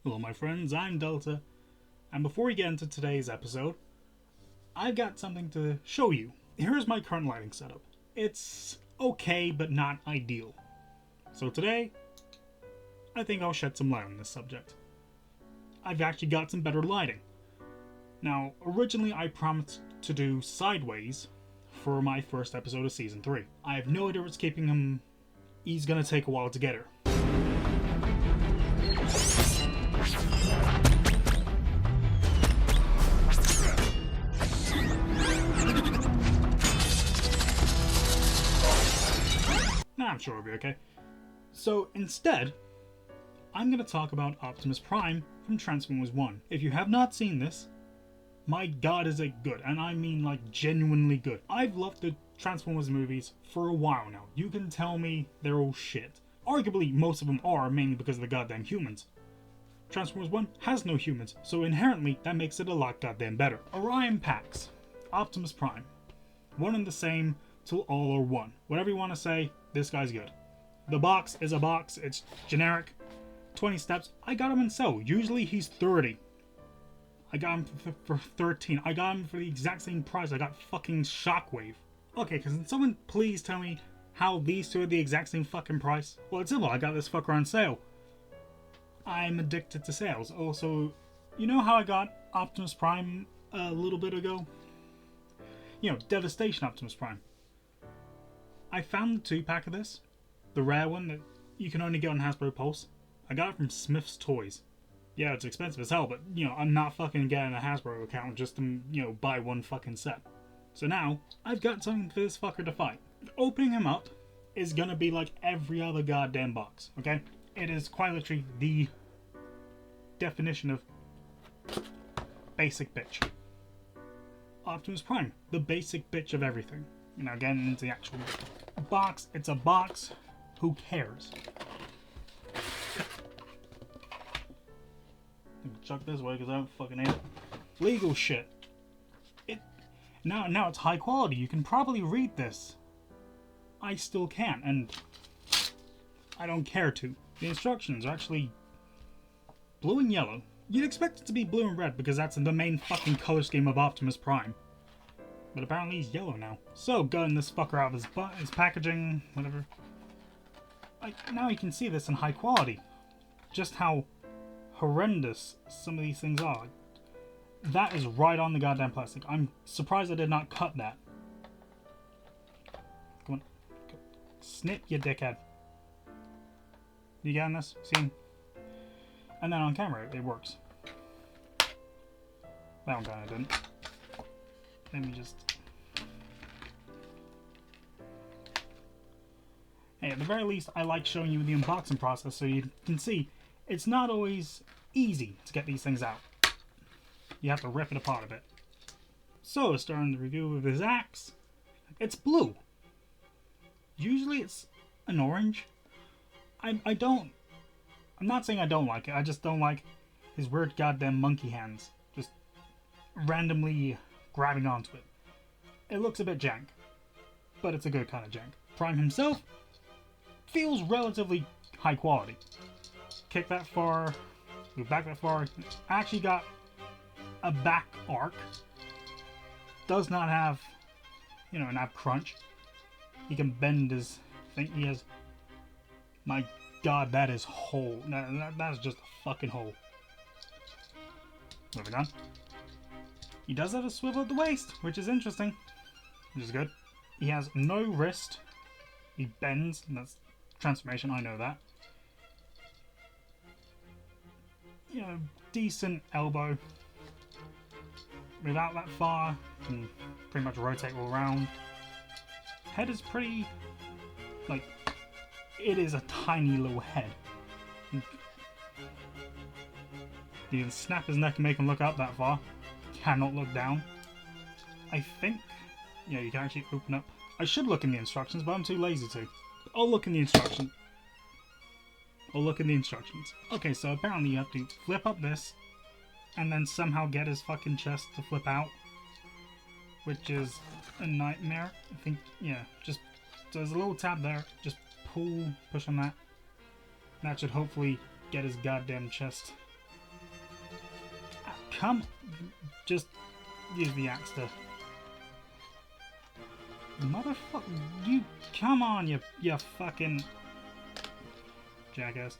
Hello my friends, I'm Delta, and before we get into today's episode, I've got something to show you. Here's my current lighting setup. It's okay, but not ideal. So today, I think I'll shed some light on this subject. I've actually got some better lighting. Now, originally I promised to do Sideways for my first episode of Season 3. I have no idea what's keeping him. He's gonna take a while to get here. I'm sure it'll be okay. So instead, I'm going to talk about Optimus Prime from Transformers 1. If you have not seen this, my god is it good, and I mean like genuinely good. I've loved the Transformers movies for a while now. You can tell me they're all shit. Arguably most of them are, mainly because of the goddamn humans. Transformers 1 has no humans, so inherently that makes it a lot goddamn better. Orion Pax, Optimus Prime. One and the same till all are one. Whatever you want to say, this guy's good. The box is a box, it's generic. 20 steps, I got him in sale. Usually he's 30. I got him for 13. I got him for the exact same price I got fucking Shockwave. Okay, can someone please tell me how these two are the exact same fucking price? Well, it's simple, I got this fucker on sale. I'm addicted to sales. Also, you know how I got Optimus Prime a little bit ago? You know, Devastation Optimus Prime. I found the 2-pack of this, the rare one that you can only get on Hasbro Pulse. I got it from Smith's Toys. Yeah, it's expensive as hell, but, you know, I'm not fucking getting a Hasbro account just to, you know, buy one fucking set. So now, I've got something for this fucker to fight. Opening him up is gonna be like every other goddamn box, okay? It is quite literally the definition of basic bitch. Optimus Prime, the basic bitch of everything. You know, getting into the actual box, it's a box. Who cares? Chuck this way because I don't fucking hate it. Legal shit. Now it's high quality. You can probably read this. I still can't, and I don't care to. The instructions are actually blue and yellow. You'd expect it to be blue and red because that's the main fucking color scheme of Optimus Prime. But apparently he's yellow now. So, gutting this fucker out of his packaging, whatever. Now you can see this in high quality. Just how horrendous some of these things are. That is right on the goddamn plastic. I'm surprised I did not cut that. Come on. Snip, you dickhead. You getting this? See? And then on camera, it works. That one kinda didn't. Let me just... Hey, at the very least, I like showing you the unboxing process so you can see it's not always easy to get these things out. You have to rip it apart a bit. So, starting the review with his axe. It's blue. Usually it's an orange. I'm not saying I don't like it, I just don't like his weird goddamn monkey hands. Just randomly grabbing onto it. It looks a bit jank, but it's a good kind of jank. Prime himself feels relatively high quality. Kick that far, move back that far. Actually got a back arc. Does not have, you know, an ab crunch. He can bend his thing. He has, my god, that is whole. That is just a fucking hole. Moving on. He does have a swivel at the waist, which is interesting, which is good. He has no wrist. He bends, and that's transformation, I know that. You know, decent elbow. Without that far, can pretty much rotate all around. Head is pretty, like, it is a tiny little head. You can snap his neck and make him look up that far. Cannot look down. I think, yeah, you can actually open up. I should look in the instructions, but I'm too lazy to. I'll look in the instructions. Okay, so apparently you have to flip up this, and then somehow get his fucking chest to flip out, which is a nightmare. I think, yeah, just, so there's a little tab there, just push on that. That should hopefully get his goddamn chest come... Just use the axe to... Motherfucker, you... Come on, you fucking... jackass.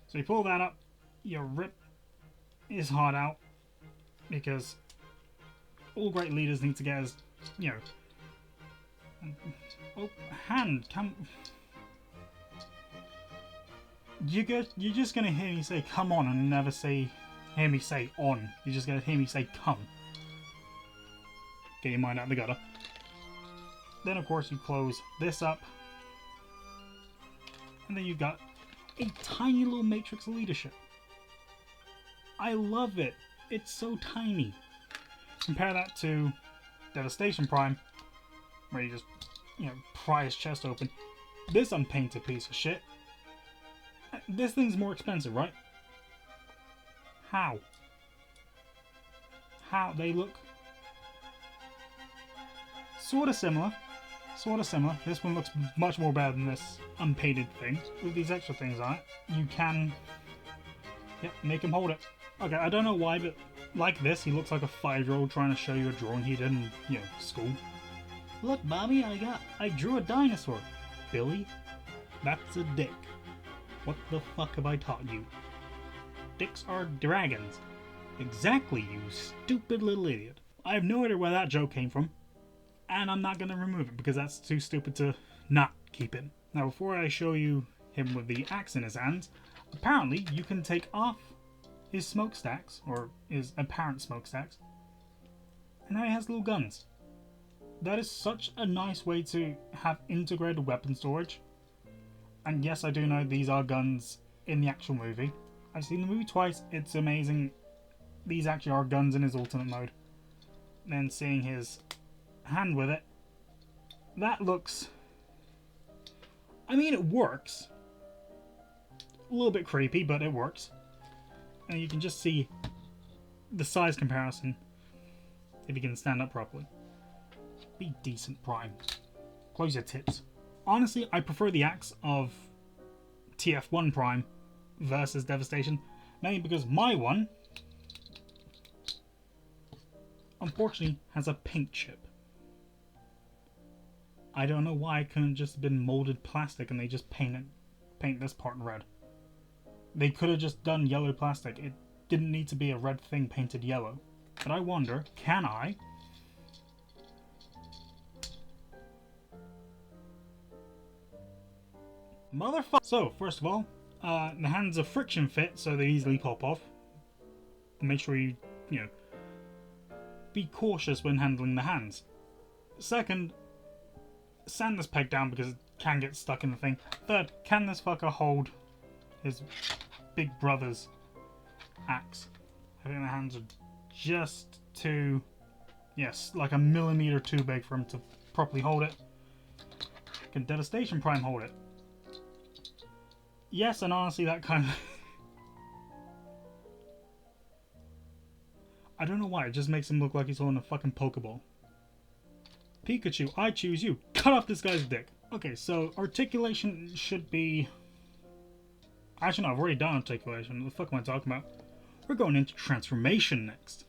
So you pull that up, you rip his heart out, because all great leaders need to get his, you know... Oh, hand, come... You're just gonna hear me say come on and never hear me say on. You're just gonna hear me say come. Get your mind out of the gutter. Then of course you close this up. And then you've got a tiny little matrix of leadership. I love it. It's so tiny. Compare that to Devastation Prime, where you just, you know, pry his chest open. This unpainted piece of shit. This thing's more expensive, right? How? How? They look sort of similar. Sort of similar. This one looks much more better than this unpainted thing. With these extra things on it, you can... Yep, make him hold it. Okay, I don't know why, but like this, he looks like a 5-year-old trying to show you a drawing he did in, you know, school. Look, Bobby, I drew a dinosaur. Billy, that's a dick. What the fuck have I taught you? Dicks are dragons. Exactly, you stupid little idiot. I have no idea where that joke came from, and I'm not going to remove it because that's too stupid to not keep it. Now, before I show you him with the axe in his hands, apparently you can take off his smokestacks, or his apparent smokestacks, and now he has little guns. That is such a nice way to have integrated weapon storage. And yes, I do know these are guns in the actual movie. I've seen the movie twice, it's amazing. These actually are guns in his alternate mode. Then seeing his hand with it, that looks... I mean, it works. A little bit creepy, but it works. And you can just see the size comparison if you can stand up properly. Be decent, Prime. Close your tits. Honestly, I prefer the axe of TF1 Prime versus Devastation, mainly because my one, unfortunately, has a paint chip. I don't know why it couldn't just have been molded plastic and they just paint this part red. They could have just done yellow plastic. It didn't need to be a red thing painted yellow. But I wonder, can I... Motherfucker! So, first of all, the hands are friction fit, so they easily pop off. Make sure you know, be cautious when handling the hands. Second, sand this peg down because it can get stuck in the thing. Third, can this fucker hold his big brother's axe? I think the hands are just too, yes, like a millimeter too big for him to properly hold it. Can Devastation Prime hold it? Yes, and honestly that kind of... I don't know why, it just makes him look like he's holding a fucking Pokeball. Pikachu, I choose you. Cut off this guy's dick. Okay, so articulation should be... Actually, no, I've already done articulation. What the fuck am I talking about? We're going into transformation next.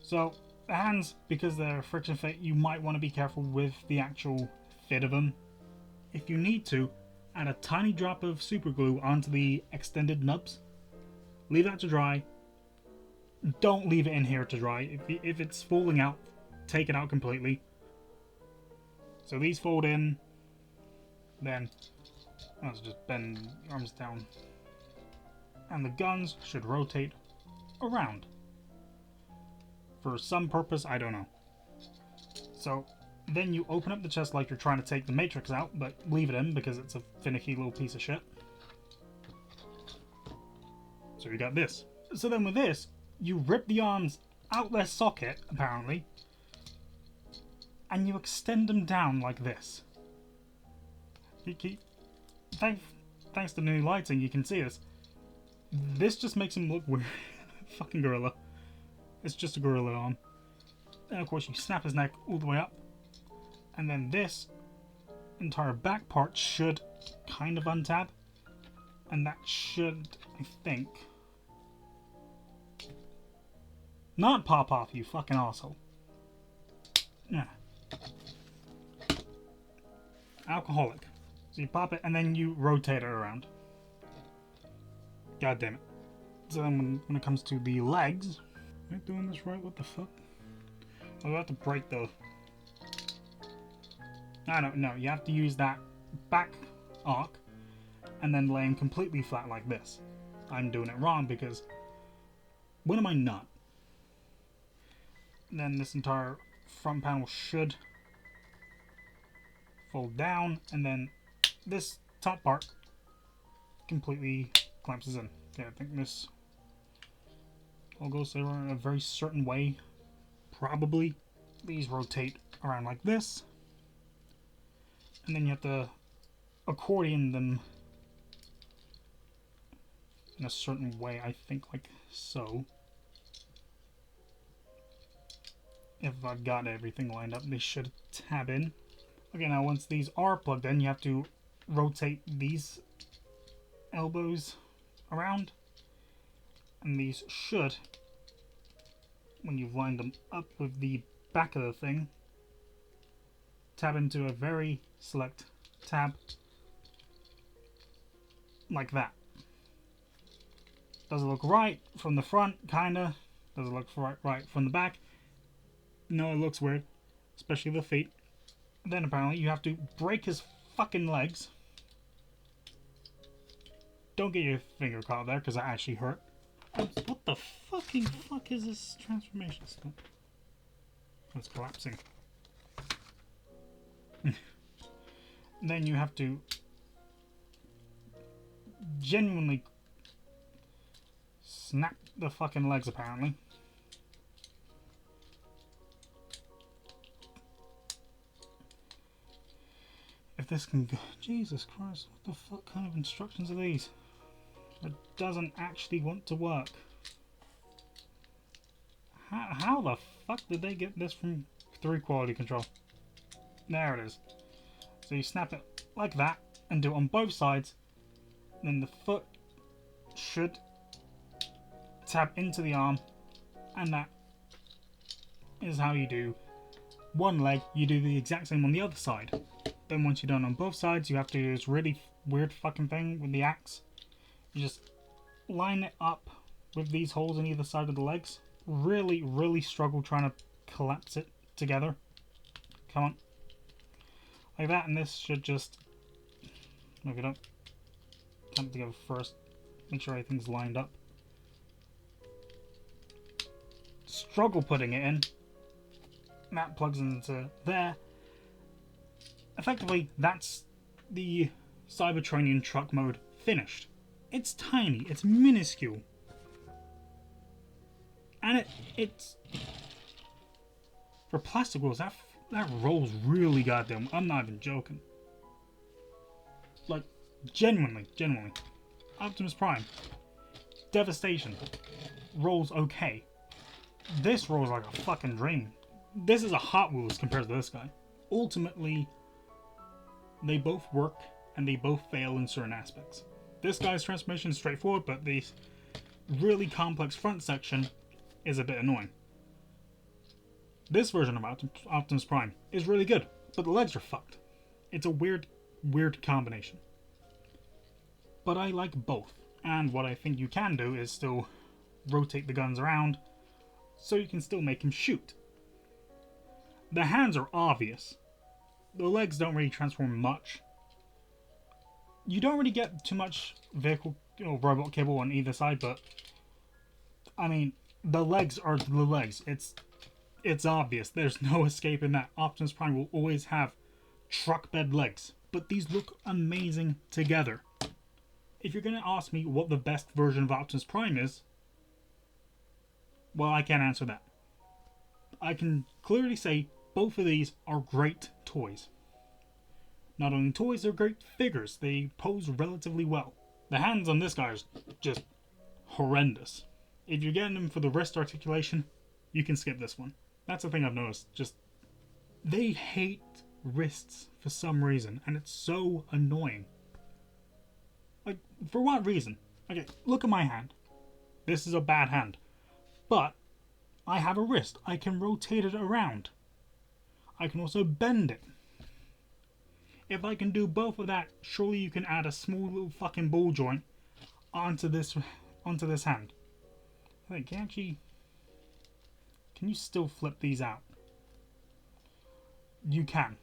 So, the hands, because they're friction fit, you might want to be careful with the actual fit of them. If you need to, add a tiny drop of super glue onto the extended nubs. Leave that to dry. Don't leave it in here to dry. If it's falling out, take it out completely. So these fold in. Then, let's just bend arms down. And the guns should rotate around. For some purpose, I don't know. So, then you open up the chest like you're trying to take the matrix out, but leave it in because it's a finicky little piece of shit. So you got this. So then with this, you rip the arms out their socket, apparently, and you extend them down like this. Thanks to new lighting, you can see this. This just makes him look weird. Fucking gorilla. It's just a gorilla arm. And of course you snap his neck all the way up. And then this entire back part should kind of untab. And that should, I think... Not pop off, you fucking asshole. Yeah. Alcoholic. So you pop it and then you rotate it around. God damn it. So then when it comes to the legs... Am I doing this right? What the fuck? I'll have to break the... I don't know. You have to use that back arc and then lay them completely flat like this. I'm doing it wrong because... When am I not? Then this entire front panel should fold down, and then this top part completely clamps in. Okay, I think this all goes there in a very certain way. Probably. These rotate around like this, and then you have to accordion them in a certain way, I think, like so. If I've got everything lined up, they should tab in. Okay, now once these are plugged in, you have to rotate these elbows around. And these should, when you've lined them up with the back of the thing, tab into a very select tab. Like that. Does it look right from the front? Kinda. Does it look right from the back? No, it looks weird. Especially the feet. Then apparently you have to break his fucking legs. Don't get your finger caught there because that actually hurt. What the fucking fuck is this transformation stuff? It's collapsing. Then you have to genuinely snap the fucking legs apparently. If this can go... Jesus Christ, what the fuck kind of instructions are these? It doesn't actually want to work. How the fuck did they get this from 3 quality control? There it is. So you snap it like that and do it on both sides. Then the foot should tab into the arm, and that is how you do one leg. You do the exact same on the other side. Then once you're done on both sides, you have to do this really weird fucking thing with the axe. You just line it up with these holes on either side of the legs. Really, really struggle trying to collapse it together. Come on. Like that, and this should just... Look it up. Come together first. Make sure everything's lined up. Struggle putting it in. That plugs into there. Effectively, that's the Cybertronian truck mode finished. It's tiny, it's minuscule. And it's... For plastic rolls, that rolls really goddamn... I'm not even joking. Like, genuinely. Optimus Prime. Devastation. Rolls okay. This rolls like a fucking dream. This is a Hot Wheels compared to this guy. Ultimately, they both work and they both fail in certain aspects. This guy's transformation is straightforward, but the really complex front section is a bit annoying. This version of Optimus Prime is really good, but the legs are fucked. It's a weird combination. But I like both, and what I think you can do is still rotate the guns around so you can still make him shoot. The hands are obvious. The legs don't really transform much. You don't really get too much vehicle or robot cable on either side, but I mean, the legs are the legs. It's obvious. There's no escaping that. Optimus Prime will always have truck bed legs, but these look amazing together. If you're going to ask me what the best version of Optimus Prime is, well, I can't answer that. I can clearly say both of these are great toys. Not only toys, they're great figures. They pose relatively well. The hands on this guy are just horrendous. If you're getting them for the wrist articulation, you can skip this one. That's the thing I've noticed. Just, they hate wrists for some reason, and it's so annoying. Like, for what reason? Okay, look at my hand. This is a bad hand. But I have a wrist. I can rotate it around. I can also bend it. If I can do both of that, surely you can add a small little fucking ball joint onto this hand. I think, can you still flip these out? You can.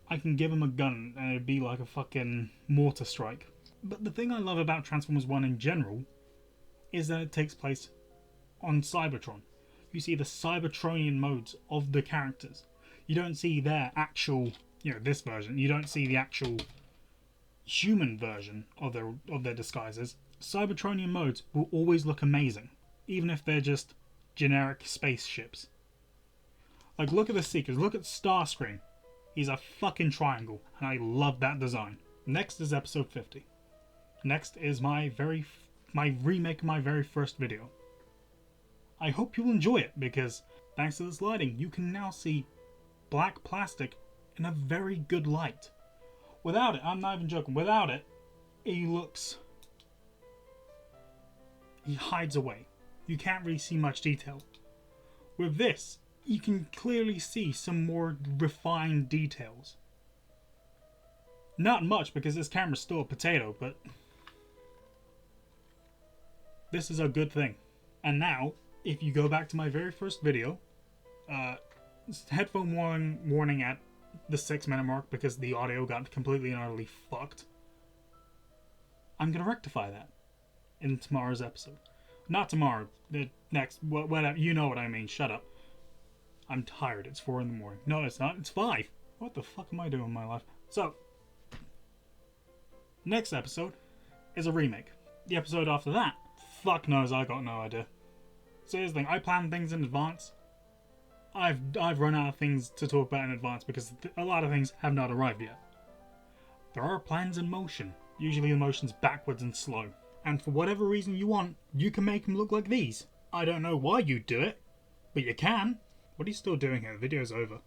I can give him a gun and it'd be like a fucking mortar strike. But the thing I love about Transformers 1 in general is that it takes place on Cybertron. You see the Cybertronian modes of the characters. You don't see their actual, this version. You don't see the actual human version of their disguises. Cybertronian modes will always look amazing, even if they're just generic spaceships. Like, look at the Seekers. Look at Starscream. He's a fucking triangle, and I love that design. Next is episode 50. Next is my remake of my very first video. I hope you'll enjoy it, because thanks to this lighting, you can now see black plastic in a very good light. Without it, I'm not even joking, without it, he hides away. You can't really see much detail. With this, you can clearly see some more refined details. Not much, because this camera's still a potato, but this is a good thing. And now, if you go back to my very first video, headphone warning at the 6-minute mark because the audio got completely and utterly fucked. I'm gonna rectify that in tomorrow's episode. Not tomorrow, the next, whatever, you know what I mean, shut up. I'm tired, it's 4 in the morning. No, it's not, it's 5. What the fuck am I doing in my life? So, next episode is a remake. The episode after that, fuck knows, I got no idea. So here's the thing, I plan things in advance. I've run out of things to talk about in advance because a lot of things have not arrived yet. There are plans in motion. Usually the motion's backwards and slow. And for whatever reason you want, you can make them look like these. I don't know why you do it, but you can. What are you still doing here? The video's over.